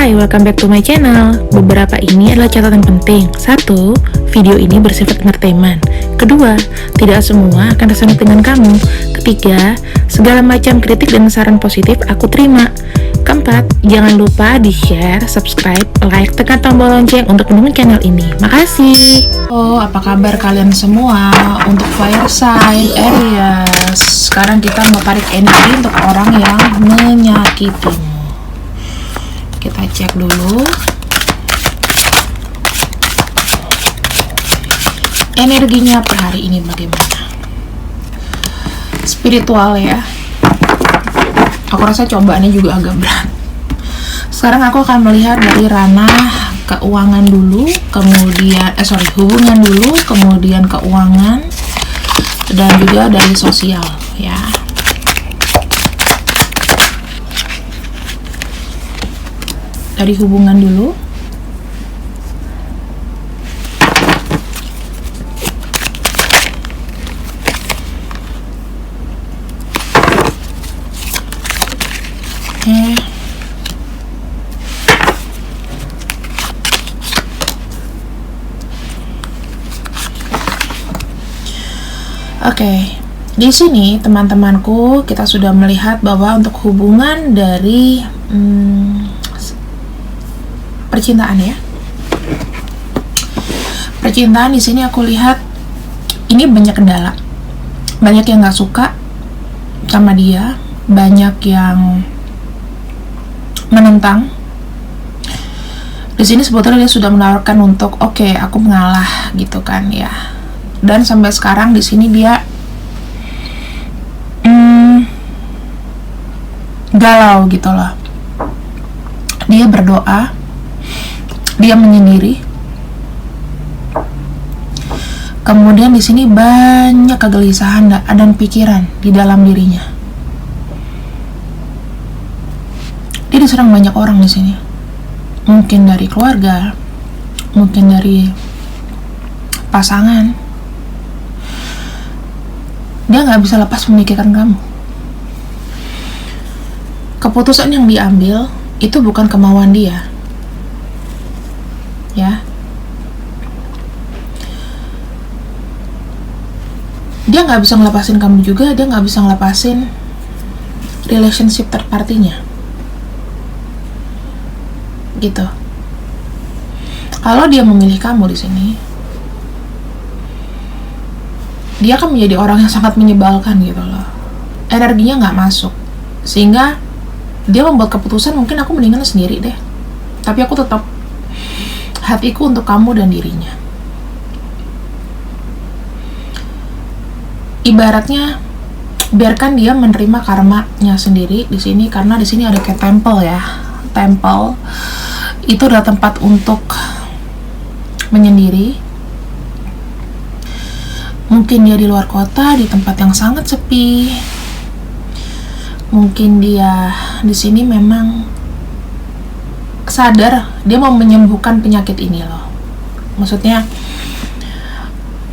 Hai, welcome back to my channel. Beberapa ini adalah catatan penting. 1. Video ini bersifat entertainment. 2. Tidak semua akan resonate dengan kamu. 3. Segala macam kritik dan saran positif aku terima. 4. Jangan lupa di-share, subscribe, like, tekan tombol lonceng untuk mendukung channel ini. Makasih. Oh, apa kabar kalian semua? Untuk fire sign Aries, sekarang kita mau tarik energi untuk orang yang menyakitimu. Kita cek dulu energinya per hari ini bagaimana. Spiritual ya. Aku rasa cobaannya juga agak berat. Sekarang aku akan melihat dari ranah keuangan dulu, kemudian hubungan dulu, kemudian keuangan, dan juga dari sosial ya. Dari hubungan dulu. Oke, di sini teman-temanku kita sudah melihat bahwa untuk hubungan dari percintaan ya. Percintaan di sini aku lihat ini banyak kendala. Banyak yang nggak suka sama dia, banyak yang menentang. Di sini sebetulnya dia sudah menawarkan untuk oke, aku mengalah gitu kan ya. Dan sampai sekarang di sini dia galau gitu loh. Dia berdoa, dia menyendiri. Kemudian di sini banyak kegelisahan dan pikiran di dalam dirinya. Dia diserang banyak orang di sini. Mungkin dari keluarga, mungkin dari pasangan. Dia nggak bisa lepas memikirkan kamu. Keputusan yang diambil itu bukan kemauan dia, ya. Dia nggak bisa ngelepasin kamu juga, dia nggak bisa ngelepasin relationship third party-nya, gitu. Kalau dia memilih kamu di sini, dia akan menjadi orang yang sangat menyebalkan gitu loh. Energinya nggak masuk, sehingga dia membuat keputusan mungkin aku mendingan sendiri deh. Tapi aku tetap hatiku untuk kamu dan dirinya. Ibaratnya biarkan dia menerima karmanya sendiri di sini, karena di sini ada kayak temple ya. Temple itu adalah tempat untuk menyendiri. Mungkin dia di luar kota, di tempat yang sangat sepi. Mungkin dia di sini memang sadar dia mau menyembuhkan penyakit ini loh. Maksudnya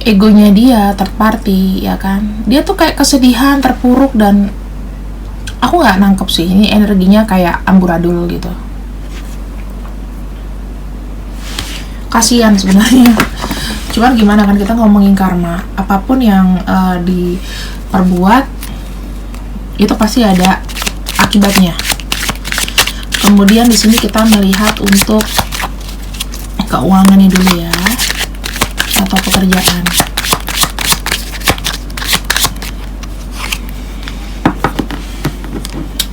egonya dia third party ya kan. Dia tuh kayak kesedihan, terpuruk, dan aku nggak nangkep sih ini energinya kayak amburadul gitu. Kasian sebenarnya. Cuman gimana kan, kita ngomongin karma, apapun yang diperbuat itu pasti ada akibatnya. Kemudian di sini kita melihat untuk keuangannya dulu ya, atau pekerjaan.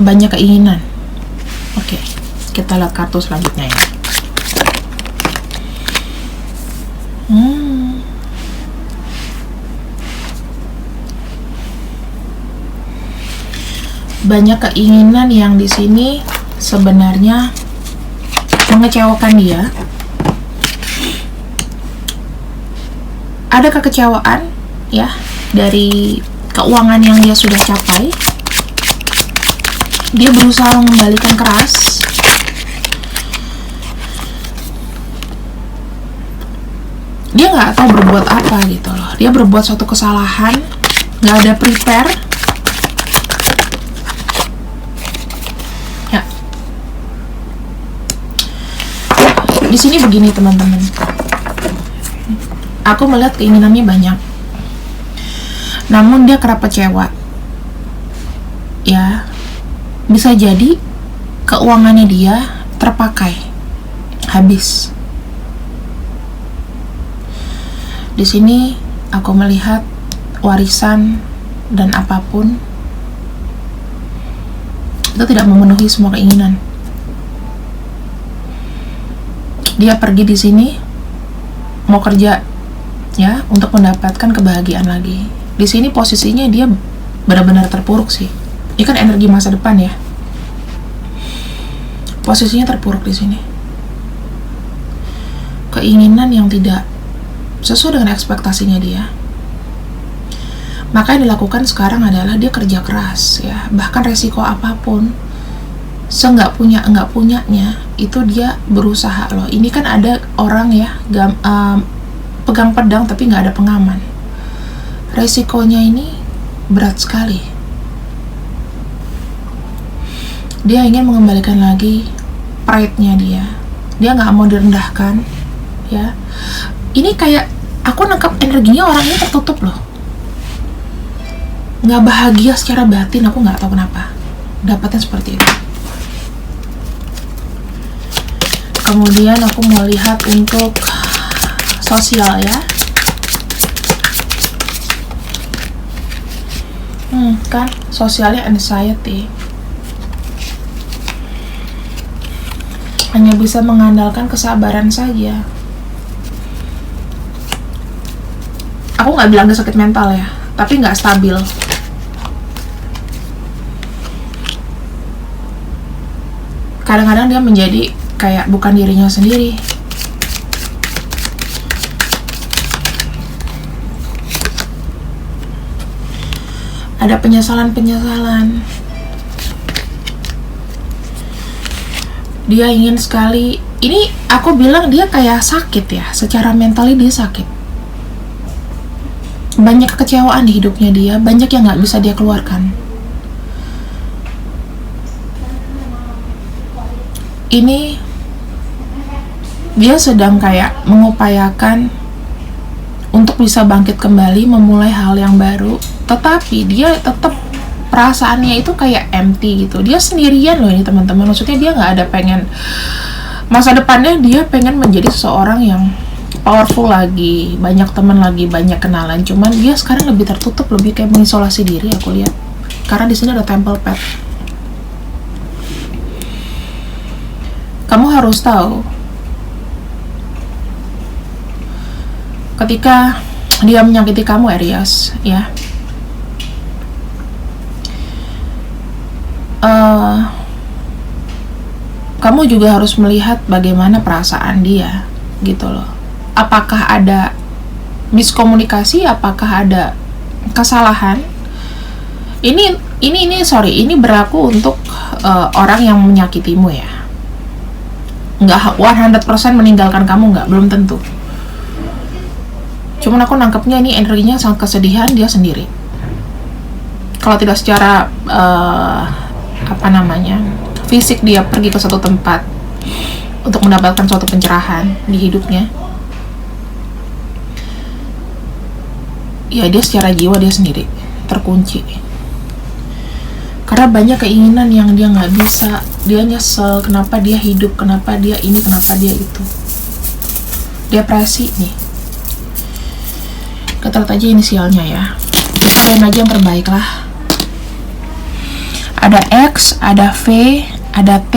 Banyak keinginan. Oke, kita lihat kartu selanjutnya ya. Banyak keinginan yang di sini sebenarnya mengecewakan dia. Ada kekecewaan ya dari keuangan yang dia sudah capai. Dia berusaha mengembalikan keras. Dia nggak tahu berbuat apa gitu loh. Dia berbuat suatu kesalahan, nggak ada prepare. Di sini begini teman-teman, aku melihat keinginannya banyak, namun dia kerap kecewa. Ya, bisa jadi keuangannya dia terpakai, habis. Di sini aku melihat warisan dan apapun itu tidak memenuhi semua keinginan. Dia pergi di sini mau kerja ya untuk mendapatkan kebahagiaan lagi. Di sini posisinya dia benar-benar terpuruk sih. Ini kan energi masa depan ya. Posisinya terpuruk di sini. Keinginan yang tidak sesuai dengan ekspektasinya dia. Maka yang dilakukan sekarang adalah dia kerja keras ya. Bahkan resiko apapun, enggak punyanya itu dia berusaha loh. Ini kan ada orang ya pegang pedang tapi nggak ada pengaman. Resikonya ini berat sekali. Dia ingin mengembalikan lagi pride-nya dia. Dia nggak mau direndahkan ya. Ini kayak aku nangkap energinya orang ini tertutup loh. Nggak bahagia secara batin, aku nggak tahu kenapa dapatnya seperti itu. Kemudian aku mau lihat untuk sosial ya. Kan sosialnya anxiety. Hanya bisa mengandalkan kesabaran saja. Aku nggak bilang dia sakit mental ya, tapi nggak stabil. Kadang-kadang dia menjadi kayak bukan dirinya sendiri. Ada penyesalan-penyesalan. Dia ingin sekali. Ini aku bilang dia kayak sakit ya. Secara mentalnya dia sakit. Banyak kekecewaan di hidupnya dia. Banyak yang gak bisa dia keluarkan. Ini dia sedang kayak mengupayakan untuk bisa bangkit kembali, memulai hal yang baru. Tetapi dia tetap perasaannya itu kayak empty gitu. Dia sendirian loh ini teman-teman. Maksudnya dia nggak ada pengen masa depannya, dia pengen menjadi seseorang yang powerful lagi, banyak teman lagi, banyak kenalan. Cuman dia sekarang lebih tertutup, lebih kayak mengisolasi diri aku lihat. Karena di sini ada temple pet. Kamu harus tahu, ketika dia menyakiti kamu Aries ya, kamu juga harus melihat bagaimana perasaan dia gitu loh. Apakah ada miskomunikasi, apakah ada kesalahan? Ini berlaku untuk orang yang menyakitimu ya. Nggak 100% meninggalkan kamu, nggak, belum tentu. Cuman aku nangkepnya ini energinya sangat kesedihan dia sendiri. Kalau tidak secara fisik, dia pergi ke suatu tempat untuk mendapatkan suatu pencerahan di hidupnya. Ya dia secara jiwa dia sendiri terkunci. Karena banyak keinginan yang dia nggak bisa. Dia nyesel kenapa dia hidup, kenapa dia ini, kenapa dia itu. Depresi nih. Kita lihat aja inisialnya ya. Kita aja yang terbaik lah. Ada X, ada V, ada T,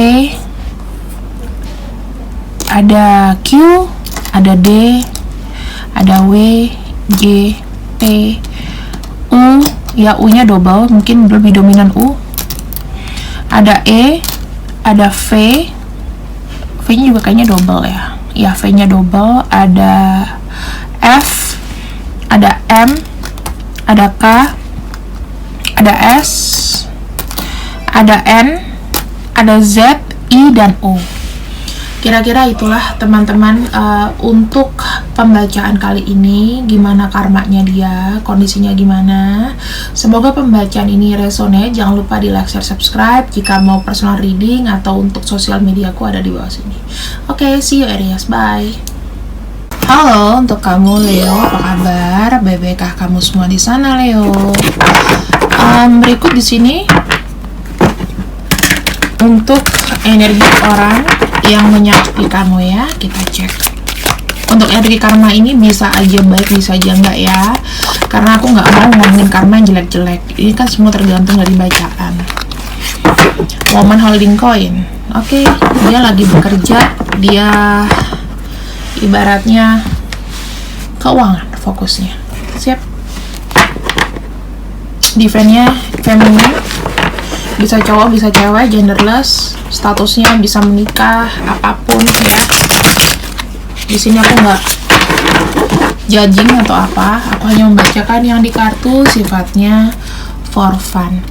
ada Q, ada D, ada W, G, T, U, ya U-nya double, mungkin lebih dominan U. Ada E, ada V, V-nya juga kayaknya double ya. Ya V-nya double, ada F, ada M, ada K, ada S, ada N, ada Z, I, dan O. Kira-kira itulah teman-teman untuk pembacaan kali ini, gimana karmanya dia, kondisinya gimana. Semoga pembacaan ini resonate. Jangan lupa di like, share, subscribe. Jika mau personal reading atau untuk sosial mediaku ada di bawah sini. Oke, see you Aries, bye. Halo untuk kamu Leo, apa kabar? BBKah kamu semua di sana Leo? Berikut di sini untuk energi orang yang menyakiti kamu ya, kita cek. Untuk energi karma ini bisa aja baik, bisa aja enggak ya, karena aku nggak mau ngomongin karma yang jelek-jelek. Ini kan semua tergantung dari bacaan. Woman holding coin. Oke, dia lagi bekerja, dia ibaratnya keuangan fokusnya. Siap. Defense-nya feminin, bisa cowok bisa cewek, genderless, statusnya bisa menikah, apapun ya. Di sini aku nggak judging atau apa, aku hanya membacakan yang di kartu, sifatnya for fun.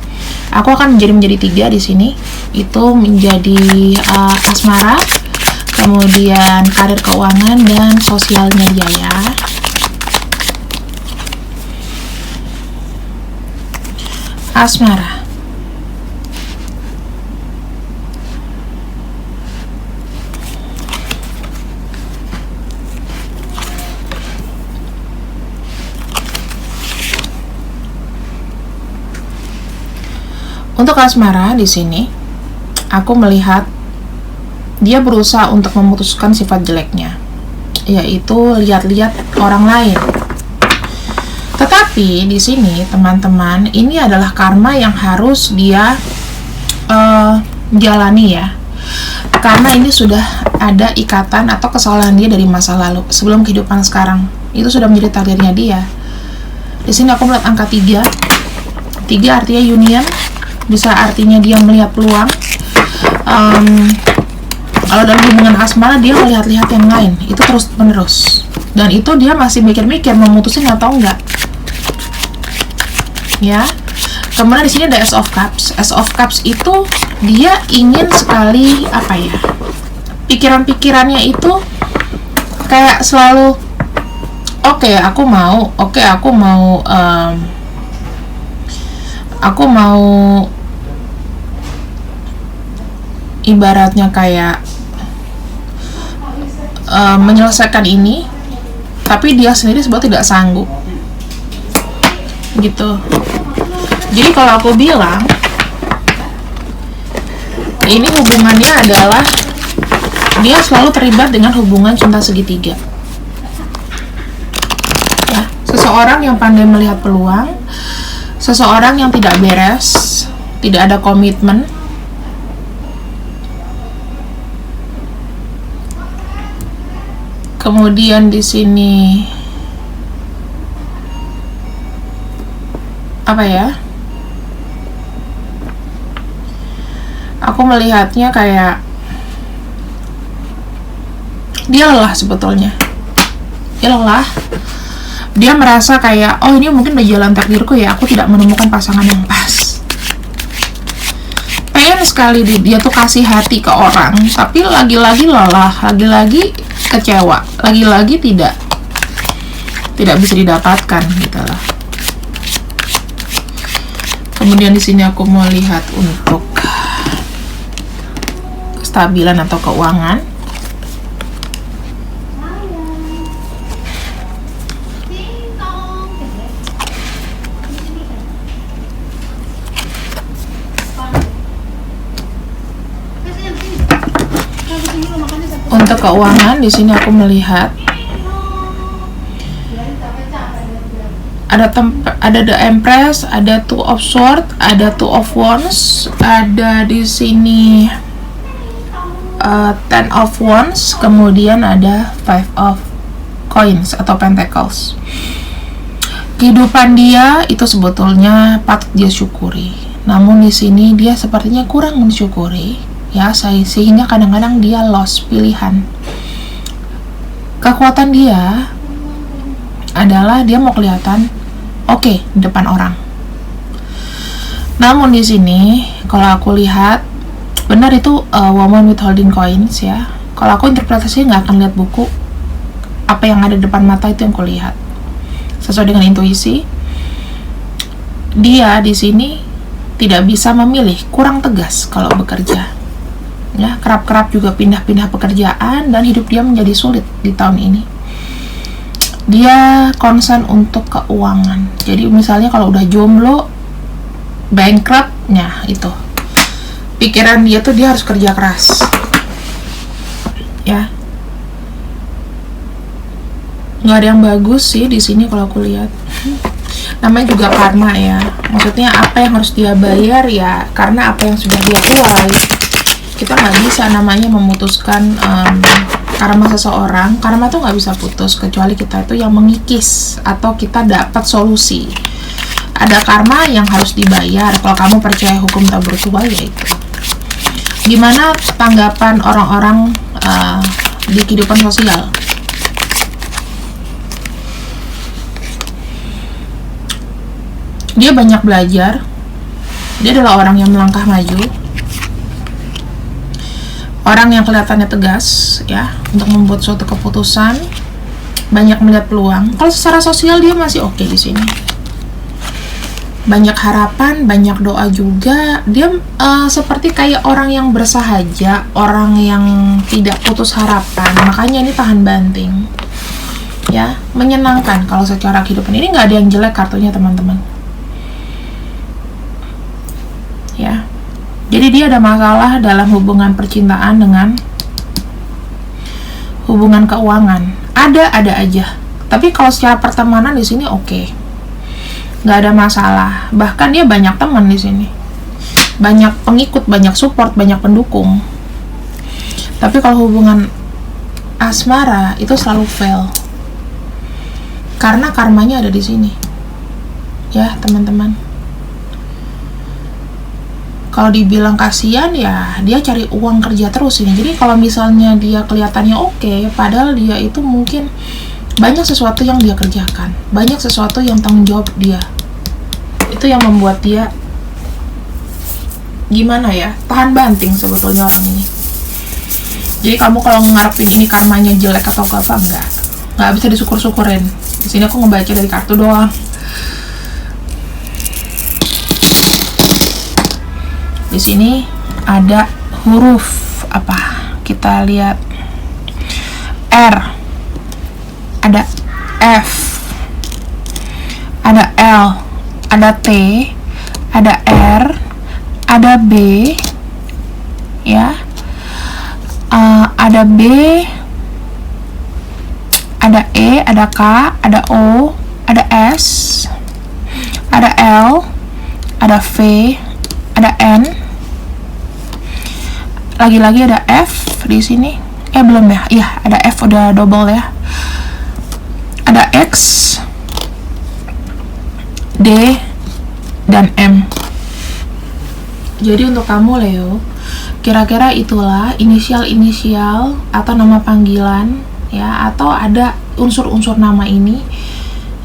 Aku akan menjadi 3 di sini, itu menjadi asmara, kemudian karir, keuangan, dan sosialnya dia ya. Asmara. Untuk asmara di sini, aku melihat dia berusaha untuk memutuskan sifat jeleknya, yaitu lihat-lihat orang lain. Tetapi di sini teman-teman, ini adalah karma yang harus dia jalani ya, karena ini sudah ada ikatan atau kesalahan dia dari masa lalu sebelum kehidupan sekarang. Itu sudah menjadi takdirnya dia. Di sini aku melihat angka 3. 3 artinya union, bisa artinya dia melihat peluang. Kalau dalam hubungan asmara dia melihat-lihat yang lain, itu terus menerus, dan itu dia masih mikir-mikir memutusin atau enggak ya. Kemudian di sini ada Ace of Cups. Ace of Cups itu dia ingin sekali apa ya, pikiran-pikirannya itu kayak selalu oke, aku mau ibaratnya kayak menyelesaikan ini, tapi dia sendiri sebetulnya tidak sanggup gitu. Jadi kalau aku bilang ini hubungannya adalah dia selalu terlibat dengan hubungan cinta segitiga ya. Seseorang yang pandai melihat peluang, seseorang yang tidak beres, tidak ada komitmen. Kemudian di sini apa ya? Aku melihatnya kayak dia lelah sebetulnya. Dia lelah. Dia merasa kayak, oh ini mungkin udah jalan takdirku ya, aku tidak menemukan pasangan yang pas. Pengen sekali dia tuh kasih hati ke orang, tapi lagi-lagi lelah, lagi-lagi kecewa, lagi-lagi tidak bisa didapatkan gitu lah. Kemudian di sini aku mau lihat untuk kestabilan atau keuangan. Untuk keuangan di sini aku melihat ada The Empress, ada Two of Swords, ada Two of Wands, ada di sini Ten of Wands, kemudian ada Five of Coins atau Pentacles. Kehidupan dia itu sebetulnya patut dia syukuri, namun di sini dia sepertinya kurang mensyukuri ya, sehingga kadang-kadang dia lost pilihan. Kekuatan dia adalah dia mau kelihatan oke di depan orang. Namun di sini kalau aku lihat benar itu woman with holding coins ya. Kalau aku interpretasinya nggak akan lihat buku, apa yang ada di depan mata itu yang kulihat. Sesuai dengan intuisi, dia di sini tidak bisa memilih, kurang tegas kalau bekerja. Ya, kerap-kerap juga pindah-pindah pekerjaan dan hidup dia menjadi sulit di tahun ini. Dia concern untuk keuangan. Jadi misalnya kalau udah jomblo, bankrupt, nah itu. Pikiran dia tuh dia harus kerja keras. Ya. Nggak ada yang bagus sih di sini kalau aku lihat. Namanya juga karma ya. Maksudnya apa yang harus dia bayar ya karena apa yang sudah dia tuai. Kita nggak bisa namanya memutuskan karma seseorang. Karma tuh nggak bisa putus kecuali kita itu yang mengikis atau kita dapat solusi. Ada karma yang harus dibayar. Kalau kamu percaya hukum tak bertuah ya itu. Gimana tanggapan orang-orang di kehidupan sosial? Dia banyak belajar. Dia adalah orang yang melangkah maju. Orang yang kelihatannya tegas ya untuk membuat suatu keputusan. Banyak melihat peluang. Kalau secara sosial dia masih oke di sini. Banyak harapan, banyak doa juga. Dia seperti kayak orang yang bersahaja, orang yang tidak putus harapan. Makanya ini tahan banting. Ya, menyenangkan kalau secara kehidupan ini nggak ada yang jelek kartunya teman-teman. Ya, jadi dia ada masalah dalam hubungan percintaan dengan hubungan keuangan. Ada aja. Tapi kalau secara pertemanan di sini oke, nggak ada masalah. Bahkan dia banyak teman di sini, banyak pengikut, banyak support, banyak pendukung. Tapi kalau hubungan asmara itu selalu fail karena karmanya ada di sini. Ya teman-teman. Kalau dibilang kasihan ya dia cari uang kerja terus ini. Jadi kalau misalnya dia kelihatannya oke, padahal dia itu mungkin banyak sesuatu yang dia kerjakan, banyak sesuatu yang tanggung jawab dia. Itu yang membuat dia gimana ya, tahan banting sebetulnya orang ini. Jadi kamu kalau ngarepin ini karmanya jelek atau apa, nggak bisa disyukur-syukurin. Di sini aku ngebaca dari kartu doang. Di sini ada huruf apa? Kita lihat R, ada F, ada L, ada T, ada R, ada B, ya, ada B, ada E, ada K, ada O, ada S, ada L, ada V, ada N, lagi-lagi ada F di sini. Belum ya? Iya, ada F udah double ya. Ada X, D, dan M. Jadi untuk kamu Leo, kira-kira itulah inisial-inisial atau nama panggilan ya, atau ada unsur-unsur nama ini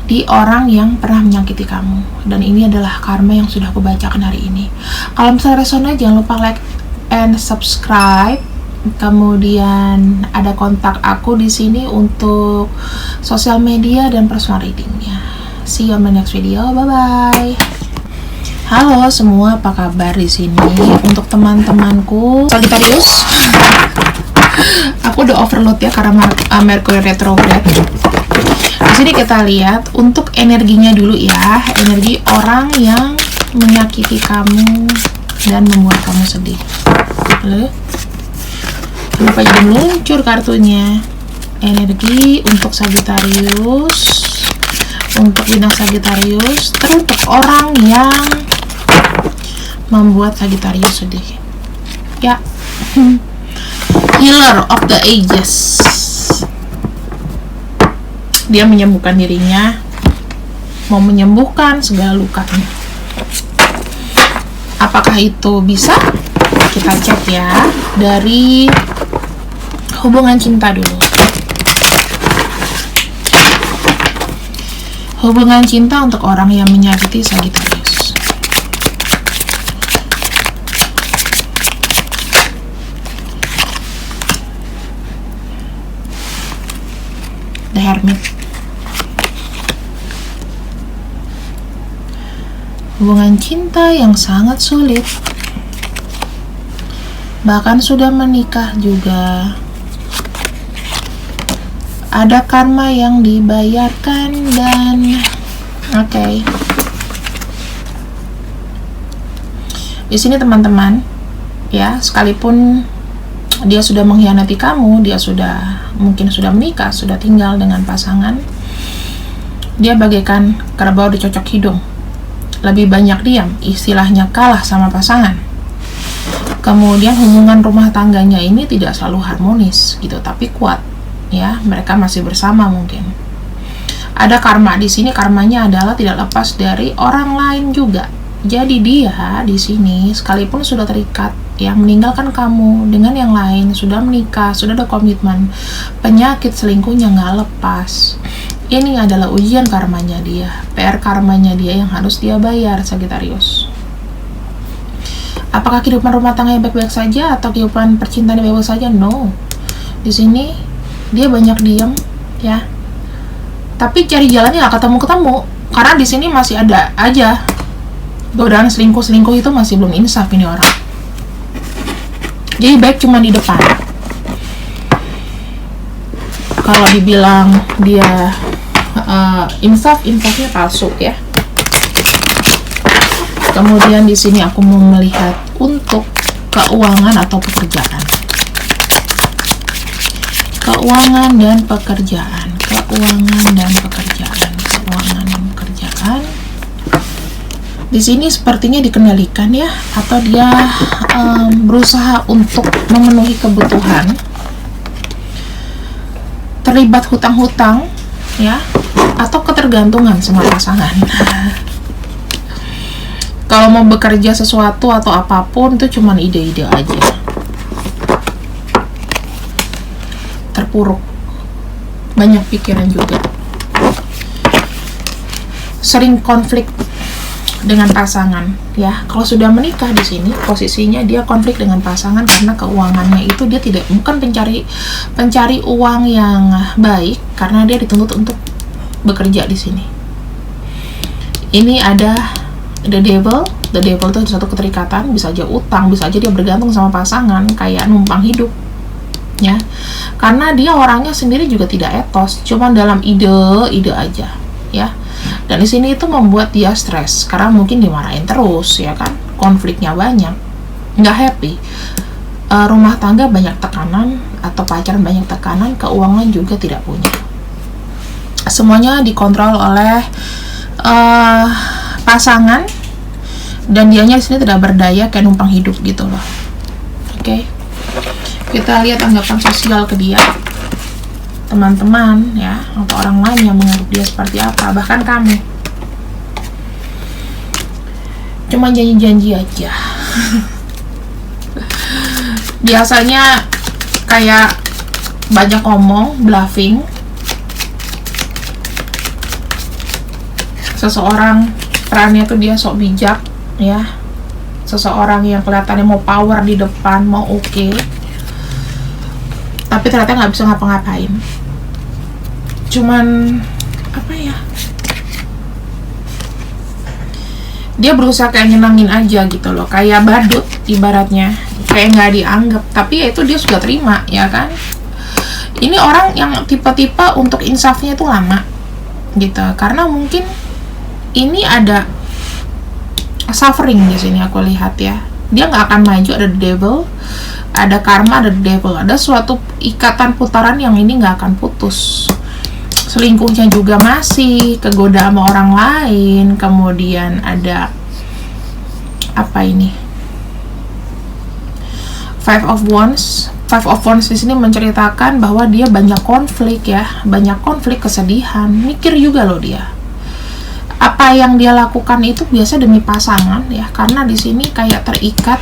di orang yang pernah menyakiti kamu. Dan ini adalah karma yang sudah aku bacakan hari ini. Kalau misalnya resonate, jangan lupa like and subscribe. Kemudian ada kontak aku di sini untuk sosial media dan personal readingnya. See you on my next video. Bye bye. Halo semua, apa kabar di sini? Untuk teman-temanku Sagittarius, aku udah overload ya karena Mercury retrograde. Di sini kita lihat untuk energinya dulu ya, energi orang yang menyakiti kamu dan membuat kamu sedih. Kenapa jadi meluncur kartunya? Energi untuk Sagittarius, untuk bintang Sagittarius, teruntuk orang yang membuat Sagittarius sedih. Ya, Healer of the Ages. Dia menyembuhkan dirinya, mau menyembuhkan segala lukanya. Apakah itu bisa? Kita cek ya dari hubungan cinta dulu. Hubungan cinta untuk orang yang menyakiti Sagittarius. The Hermit. Hubungan cinta yang sangat sulit, bahkan sudah menikah juga. Ada karma yang dibayarkan dan oke. Di sini teman-teman, ya, sekalipun dia sudah mengkhianati kamu, dia mungkin sudah menikah, sudah tinggal dengan pasangan, dia bagaikan kerbau dicocok hidung. Lebih banyak diam, istilahnya kalah sama pasangan. Kemudian hubungan rumah tangganya ini tidak selalu harmonis gitu, tapi kuat. Ya, mereka masih bersama mungkin. Ada karma di sini, karmanya adalah tidak lepas dari orang lain juga. Jadi dia di sini sekalipun sudah terikat, ya, meninggalkan kamu dengan yang lain, sudah menikah, sudah ada komitmen, penyakit selingkuhnya nggak lepas. Ini adalah ujian karmanya dia, PR karmanya dia yang harus dia bayar, Sagittarius. Apakah kehidupan rumah tangga yang baik-baik saja atau kehidupan percintaan yang baik-baik saja? No. Di sini dia banyak diam, ya. Tapi cari jalannya nggak ketemu-ketemu, karena di sini masih ada aja godaan selingkuh itu, masih belum insaf ini orang. Jadi baik cuma di depan. Kalau dibilang dia insafnya palsu, ya. Kemudian di sini aku mau melihat untuk keuangan atau pekerjaan. Keuangan dan pekerjaan. Di sini sepertinya dikendalikan, ya, atau dia berusaha untuk memenuhi kebutuhan, terlibat hutang-hutang, ya, atau ketergantungan sama pasangan. Kalau mau bekerja sesuatu atau apapun itu cuman ide-ide aja. Terpuruk, banyak pikiran juga, sering konflik dengan pasangan, ya. Kalau sudah menikah di sini posisinya dia konflik dengan pasangan karena keuangannya itu dia bukan pencari uang yang baik, karena dia dituntut untuk bekerja di sini. Ini ada the devil itu satu keterikatan, bisa aja utang, bisa aja dia bergantung sama pasangan kayak numpang hidup, ya. Karena dia orangnya sendiri juga tidak etos, cuma dalam ide aja, ya. Dan di sini itu membuat dia stres karena mungkin dimarahin terus, ya kan, konfliknya banyak, nggak happy. Rumah tangga banyak tekanan atau pacaran banyak tekanan, keuangan juga tidak punya. Semuanya dikontrol oleh pasangan, dan dianya di sini tidak berdaya, kayak numpang hidup gitu loh. Oke. Kita lihat anggapan sosial ke dia, teman-teman, ya, atau orang lain yang menganggap dia seperti apa, bahkan kamu. Cuma janji-janji aja. Biasanya kayak banyak ngomong, bluffing. Seseorang perannya tuh dia sok bijak, ya. Seseorang yang kelihatannya mau power di depan, mau oke, tapi ternyata nggak bisa ngapa-ngapain. Cuman apa ya, dia berusaha kayak nyenangin aja gitu loh, kayak badut ibaratnya, kayak nggak dianggap, tapi ya itu dia sudah terima, ya kan. Ini orang yang tipe-tipe untuk insafnya itu lama gitu, karena mungkin ini ada suffering di sini aku lihat, ya. Dia nggak akan maju, ada the devil, ada karma, ada the devil, ada suatu ikatan putaran yang ini nggak akan putus. Selingkuhnya juga masih, kegoda sama orang lain, kemudian ada apa ini, Five of Wands di sini menceritakan bahwa dia banyak konflik, ya, banyak konflik, kesedihan, mikir juga loh dia. Apa yang dia lakukan itu biasa demi pasangan, ya, karena di sini kayak terikat.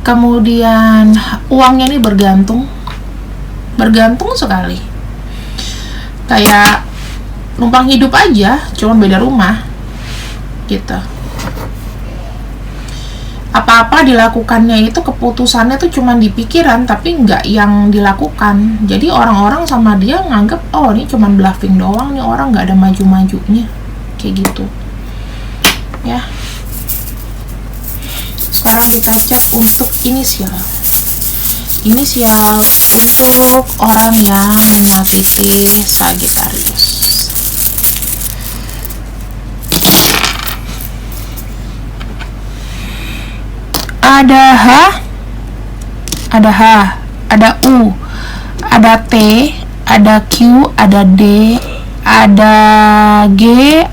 Kemudian uangnya ini bergantung sekali, kayak numpang hidup aja, cuma beda rumah gitu. apa-apa dilakukannya itu keputusannya tuh cuma di pikiran tapi nggak yang dilakukan. Jadi orang-orang sama dia nganggep, oh ini cuma bluffing doang nih orang, nggak ada maju-majunya kayak gitu ya. Sekarang kita cek untuk inisial untuk orang yang menyakiti Sagittarius. Ada H, ada U, ada T, ada Q, ada D, ada G,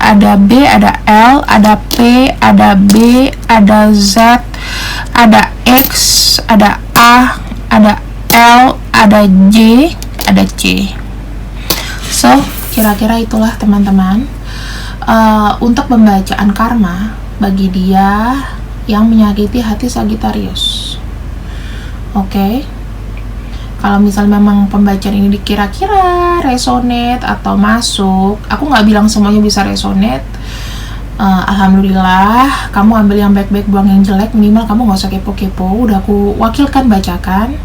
ada B, ada L, ada P, ada B, ada Z, ada X, ada A, ada L, ada J, ada C. So, kira-kira itulah teman-teman untuk pembacaan karma bagi dia yang menyakiti hati Sagittarius. Oke. Kalau misal memang pembacaan ini dikira-kira resonate atau masuk, aku nggak bilang semuanya bisa resonate. Alhamdulillah, kamu ambil yang baik-baik, buang yang jelek. Minimal kamu nggak usah kepo-kepo, udah aku wakilkan bacakan.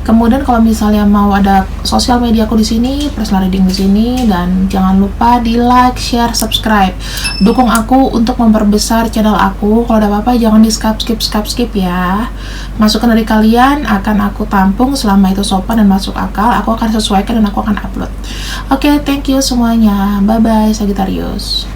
Kemudian kalau misalnya mau ada sosial media aku di sini, personal reading di sini, dan jangan lupa di like, share, subscribe. Dukung aku untuk memperbesar channel aku. Kalau ada apa-apa jangan di skip ya. Masukan dari kalian akan aku tampung selama itu sopan dan masuk akal. Aku akan sesuaikan dan aku akan upload. Oke, thank you semuanya. Bye bye Sagittarius.